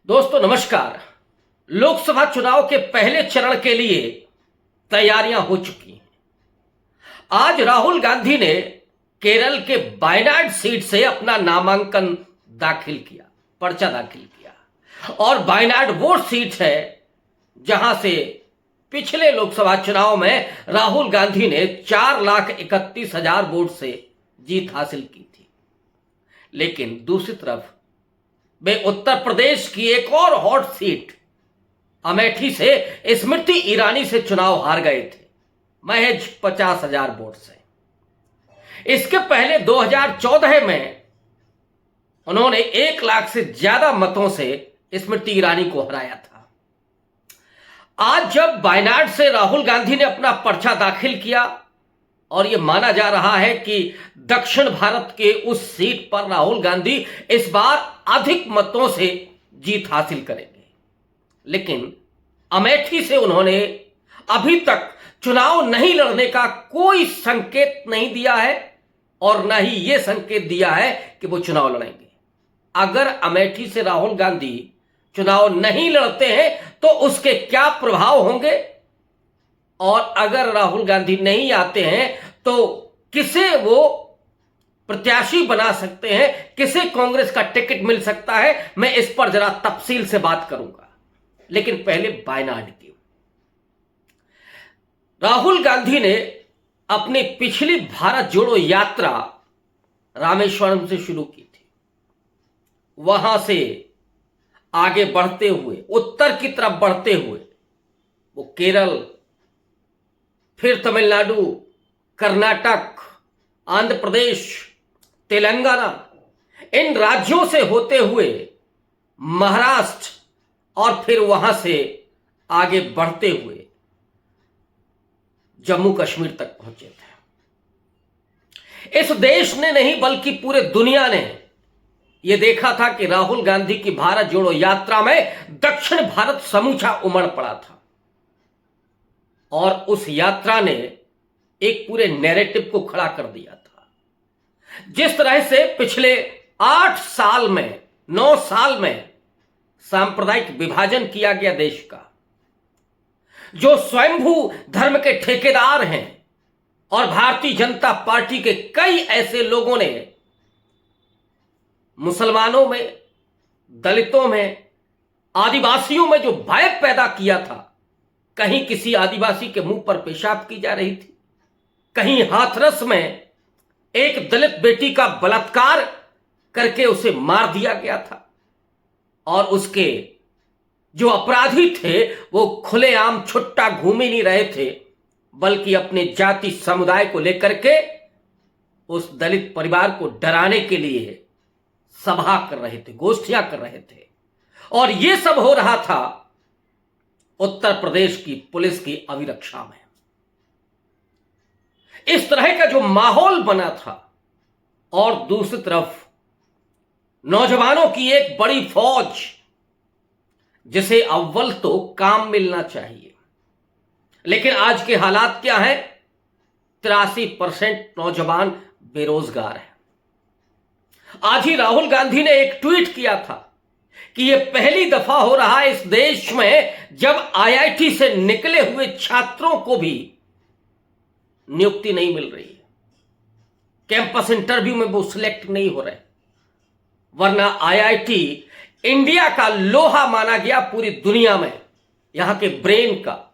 दोस्तों नमस्कार। लोकसभा चुनाव के पहले चरण के लिए तैयारियां हो चुकी हैं। आज राहुल गांधी ने केरल के वायनाड सीट से अपना नामांकन दाखिल किया, पर्चा दाखिल किया। और वायनाड वो सीट है जहां से पिछले लोकसभा चुनाव में राहुल गांधी ने 4,31,000 वोट से जीत हासिल की थी। लेकिन दूसरी तरफ वे उत्तर प्रदेश की एक और हॉट सीट अमेठी से स्मृति ईरानी से चुनाव हार गए थे, महज 50,000 वोट से। इसके पहले 2014 में उन्होंने 1 लाख से ज्यादा मतों से स्मृति ईरानी को हराया था। आज जब वायनाड से राहुल गांधी ने अपना पर्चा दाखिल किया और यह माना जा रहा है कि दक्षिण भारत के उस सीट पर राहुल गांधी इस बार अधिक मतों से जीत हासिल करेंगे, लेकिन अमेठी से उन्होंने अभी तक चुनाव नहीं लड़ने का कोई संकेत नहीं दिया है और न ही यह संकेत दिया है कि वो चुनाव लड़ेंगे। अगर अमेठी से राहुल गांधी चुनाव नहीं लड़ते हैं तो उसके क्या प्रभाव होंगे, और अगर राहुल गांधी नहीं आते हैं तो किसे वो प्रत्याशी बना सकते हैं, किसे कांग्रेस का टिकट मिल सकता है, मैं इस पर जरा तफसील से बात करूंगा। लेकिन पहले वायनाड की। राहुल गांधी ने अपनी पिछली भारत जोड़ो यात्रा रामेश्वरम से शुरू की थी। वहां से आगे बढ़ते हुए, उत्तर की तरफ बढ़ते हुए वो केरल, फिर तमिलनाडु, कर्नाटक, आंध्र प्रदेश, तेलंगाना, इन राज्यों से होते हुए महाराष्ट्र और फिर वहां से आगे बढ़ते हुए जम्मू कश्मीर तक पहुंचे थे। इस देश ने नहीं बल्कि पूरे दुनिया ने यह देखा था कि राहुल गांधी की भारत जोड़ो यात्रा में दक्षिण भारत समूचा उमड़ पड़ा था और उस यात्रा ने एक पूरे नैरेटिव को खड़ा कर दिया था। जिस तरह से पिछले 8 साल में, 9 साल में सांप्रदायिक विभाजन किया गया देश का, जो स्वयंभू धर्म के ठेकेदार हैं और भारतीय जनता पार्टी के कई ऐसे लोगों ने मुसलमानों में, दलितों में, आदिवासियों में जो भय पैदा किया था, कहीं किसी आदिवासी के मुंह पर पेशाब की जा रही थी, कहीं हाथरस में एक दलित बेटी का बलात्कार करके उसे मार दिया गया था और उसके जो अपराधी थे वो खुलेआम छुट्टा घूम ही नहीं रहे थे, बल्कि अपने जाति समुदाय को लेकर के उस दलित परिवार को डराने के लिए सभा कर रहे थे, गोष्ठियां कर रहे थे। और यह सब हो रहा था उत्तर प्रदेश की पुलिस की अभिरक्षा में। इस तरह का जो माहौल बना था और दूसरी तरफ नौजवानों की एक बड़ी फौज, जिसे अव्वल तो काम मिलना चाहिए, लेकिन आज के हालात क्या हैं? 83% नौजवान बेरोजगार हैं। आज ही राहुल गांधी ने एक ट्वीट किया था कि यह पहली दफा हो रहा है इस देश में जब आईआईटी से निकले हुए छात्रों को भी नियुक्ति नहीं मिल रही है, कैंपस इंटरव्यू में वो सिलेक्ट नहीं हो रहे। वरना आईआईटी इंडिया का लोहा माना गया पूरी दुनिया में, यहां के ब्रेन का,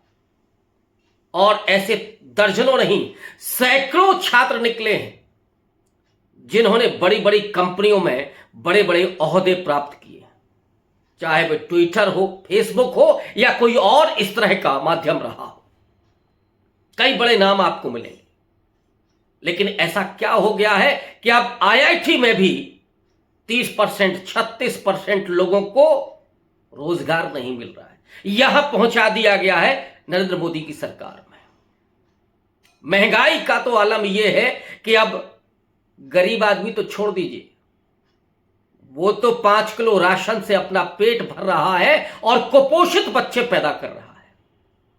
और ऐसे दर्जनों नहीं सैकड़ों छात्र निकले हैं जिन्होंने बड़ी बड़ी कंपनियों में बड़े बड़े ओहदे प्राप्त किए, चाहे वह ट्विटर हो, फेसबुक हो या कोई और इस तरह का माध्यम रहा हो। कई बड़े नाम आपको मिलेंगे। लेकिन ऐसा क्या हो गया है कि अब आईआईटी में भी 30%, 36% लोगों को रोजगार नहीं मिल रहा है। यहां पहुंचा दिया गया है नरेंद्र मोदी की सरकार में। महंगाई का तो आलम यह है कि अब गरीब आदमी तो छोड़ दीजिए, वो तो 5 किलो राशन से अपना पेट भर रहा है और कुपोषित बच्चे पैदा कर रहा है।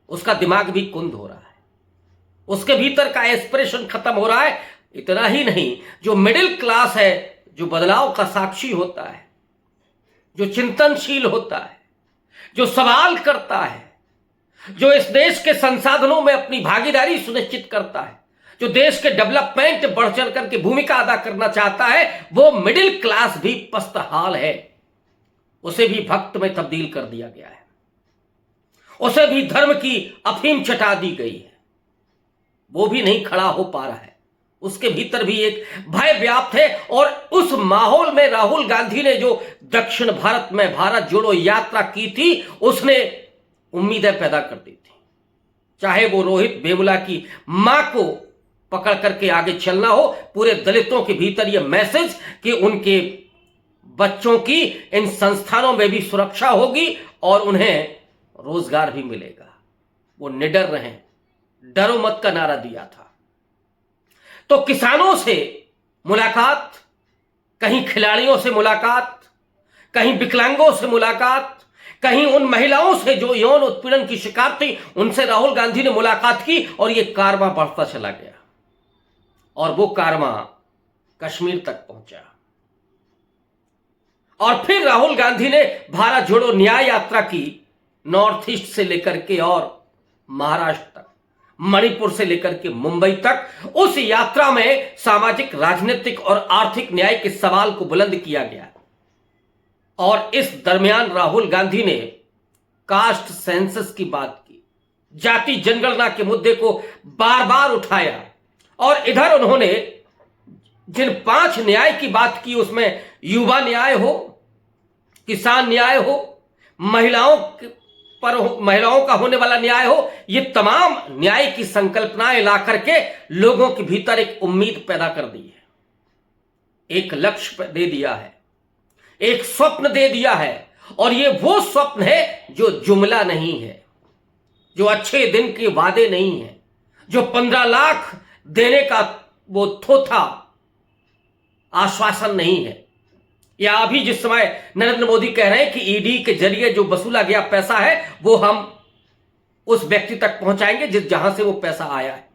उसका दिमाग भी कुंद हो रहा है, उसके भीतर का एस्पिरेशन खत्म हो रहा है। इतना ही नहीं, जो मिडिल क्लास है, जो बदलाव का साक्षी होता है, जो चिंतनशील होता है, जो सवाल करता है, जो इस देश के संसाधनों में अपनी भागीदारी सुनिश्चित करता है, जो देश के डेवलपमेंट बढ़ चढ़ करके भूमिका अदा करना चाहता है, वो मिडिल क्लास भी पस्तहाल है। उसे भी भक्त में तब्दील कर दिया गया है, उसे भी धर्म की अफीम चटा दी गई है, वो भी नहीं खड़ा हो पा रहा है। उसके भीतर भी एक भय व्याप्त है। और उस माहौल में राहुल गांधी ने जो दक्षिण भारत में भारत जोड़ो यात्रा की थी, उसने उम्मीदें पैदा कर दी थी। चाहे वो रोहित वेमुला की मां को पकड़ करके आगे चलना हो, पूरे दलितों के भीतर यह मैसेज कि उनके बच्चों की इन संस्थानों में भी सुरक्षा होगी और उन्हें रोजगार भी मिलेगा। वो निडर रहें, डरो मत का नारा दिया था। तो किसानों से मुलाकात, कहीं खिलाड़ियों से मुलाकात, कहीं विकलांगों से मुलाकात, कहीं उन महिलाओं से जो यौन उत्पीड़न की शिकार थी, उनसे राहुल गांधी ने मुलाकात की और यह कारवां बढ़ता चला गया और वो कारवां कश्मीर तक पहुंचा। और फिर राहुल गांधी ने भारत जोड़ो न्याय यात्रा की, नॉर्थ ईस्ट से लेकर के और महाराष्ट्र तक, मणिपुर से लेकर के मुंबई तक। उस यात्रा में सामाजिक, राजनीतिक और आर्थिक न्याय के सवाल को बुलंद किया गया। और इस दरमियान राहुल गांधी ने कास्ट सेंसस की बात की, जाति जनगणना के मुद्दे को बार बार उठाया। और इधर उन्होंने जिन 5 न्याय की बात की, उसमें युवा न्याय हो, किसान न्याय हो, महिलाओं का होने वाला न्याय हो, ये तमाम न्याय की संकल्पनाएं ला करके लोगों के भीतर एक उम्मीद पैदा कर दी है, एक लक्ष्य दे दिया है, एक स्वप्न दे दिया है। और ये वो स्वप्न है जो जुमला नहीं है, जो अच्छे दिन के वादे नहीं है, जो 15 लाख देने का वो थोथा आश्वासन नहीं है, या अभी जिस समय नरेंद्र मोदी कह रहे हैं कि ईडी के जरिए जो वसूला गया पैसा है वो हम उस व्यक्ति तक पहुंचाएंगे जहां से वो पैसा आया है।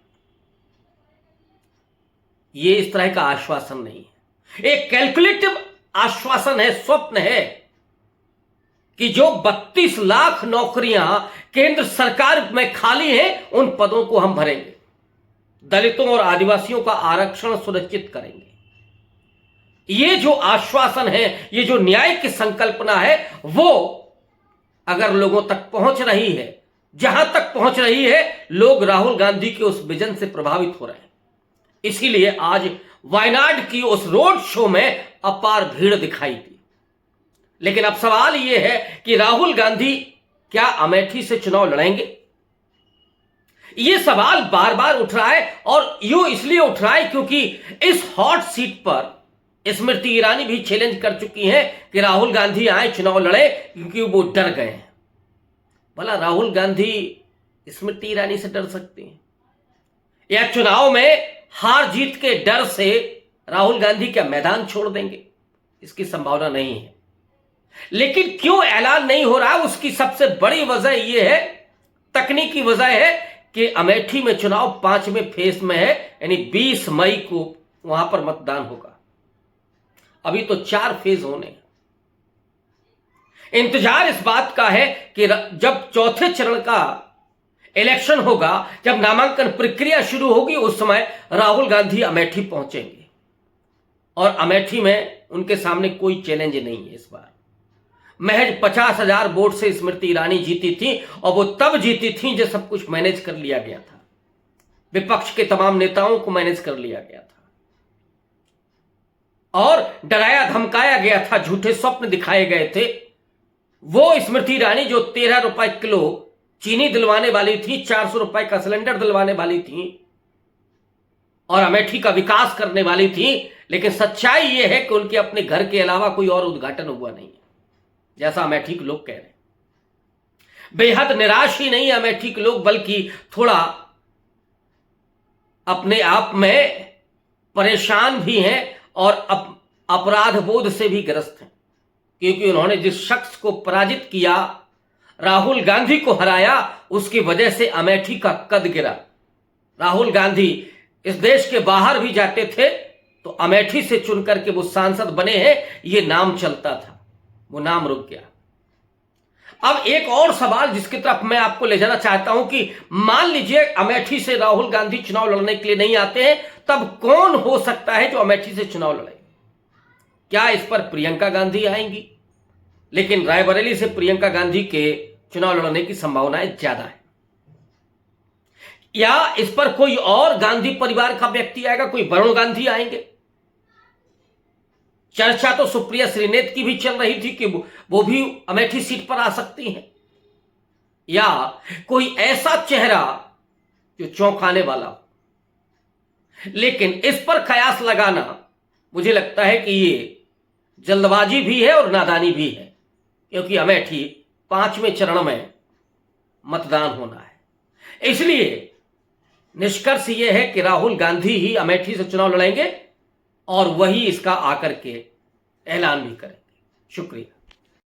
ये इस तरह का आश्वासन नहीं है, एक कैलकुलेटिव आश्वासन है, स्वप्न है कि जो 32 लाख नौकरियां केंद्र सरकार में खाली हैं, उन पदों को हम भरेंगे, दलितों और आदिवासियों का आरक्षण सुनिश्चित करेंगे। ये जो आश्वासन है, ये जो न्याय की संकल्पना है, वो अगर लोगों तक पहुंच रही है, जहां तक पहुंच रही है, लोग राहुल गांधी के उस विजन से प्रभावित हो रहे हैं। इसीलिए आज वायनाड की उस रोड शो में अपार भीड़ दिखाई दी। लेकिन अब सवाल यह है कि राहुल गांधी क्या अमेठी से चुनाव लड़ेंगे? यह सवाल बार बार उठ रहा है और यूं इसलिए उठ रहा है क्योंकि इस हॉट सीट पर स्मृति ईरानी भी चैलेंज कर चुकी हैं कि राहुल गांधी आए चुनाव लड़े, क्योंकि वो डर गए हैं। भला राहुल गांधी स्मृति ईरानी से डर सकते हैं? या चुनाव में हार जीत के डर से राहुल गांधी क्या मैदान छोड़ देंगे? इसकी संभावना नहीं है। लेकिन क्यों ऐलान नहीं हो रहा, उसकी सबसे बड़ी वजह यह है, तकनीकी वजह है कि अमेठी में चुनाव 5वें फेज में है, यानी 20 मई को वहां पर मतदान होगा। अभी तो 4 फेज होने हैं। इंतजार इस बात का है कि जब चौथे चरण का इलेक्शन होगा, जब नामांकन प्रक्रिया शुरू होगी, उस समय राहुल गांधी अमेठी पहुंचेंगे। और अमेठी में उनके सामने कोई चैलेंज नहीं है। इस बार महज 50,000 वोट से स्मृति ईरानी जीती थी, और वो तब जीती थी जब सब कुछ मैनेज कर लिया गया था, विपक्ष के तमाम नेताओं को मैनेज कर लिया गया था और डराया धमकाया गया था, झूठे स्वप्न दिखाए गए थे। वो स्मृति ईरानी जो 13 रुपए किलो चीनी दिलवाने वाली थी, 400 रुपए का सिलेंडर दिलवाने वाली थी और अमेठी का विकास करने वाली थी, लेकिन सच्चाई यह है कि उनके अपने घर के अलावा कोई और उद्घाटन हुआ नहीं है, जैसा अमेठी के लोग कह रहे हैं। बेहद निराश ही नहीं अमेठी के लोग, बल्कि थोड़ा अपने आप में परेशान भी हैं और अपराध बोध से भी ग्रस्त हैं, क्योंकि उन्होंने जिस शख्स को पराजित किया, राहुल गांधी को हराया, उसकी वजह से अमेठी का कद गिरा। राहुल गांधी इस देश के बाहर भी जाते थे तो अमेठी से चुनकर के वो सांसद बने हैं, ये नाम चलता था। वो नाम रुक गया। अब एक और सवाल जिसकी तरफ मैं आपको ले जाना चाहता हूं कि मान लीजिए अमेठी से राहुल गांधी चुनाव लड़ने के लिए नहीं आते हैं, तब कौन हो सकता है जो अमेठी से चुनाव लड़े? क्या इस पर प्रियंका गांधी आएंगी? लेकिन रायबरेली से प्रियंका गांधी के चुनाव लड़ने की संभावनाएं ज्यादा है। या इस पर कोई और गांधी परिवार का व्यक्ति आएगा, कोई वरुण गांधी आएंगे? चर्चा तो सुप्रिया श्रीनेत की भी चल रही थी कि वो भी अमेठी सीट पर आ सकती हैं। या कोई ऐसा चेहरा जो चौंकाने वाला हो। लेकिन इस पर कयास लगाना मुझे लगता है कि ये जल्दबाजी भी है और नादानी भी है, क्योंकि अमेठी 5वें चरण में मतदान होना है। इसलिए निष्कर्ष यह है कि राहुल गांधी ही अमेठी से चुनाव लड़ेंगे और वही इसका आकर के ऐलान भी करेंगे। शुक्रिया।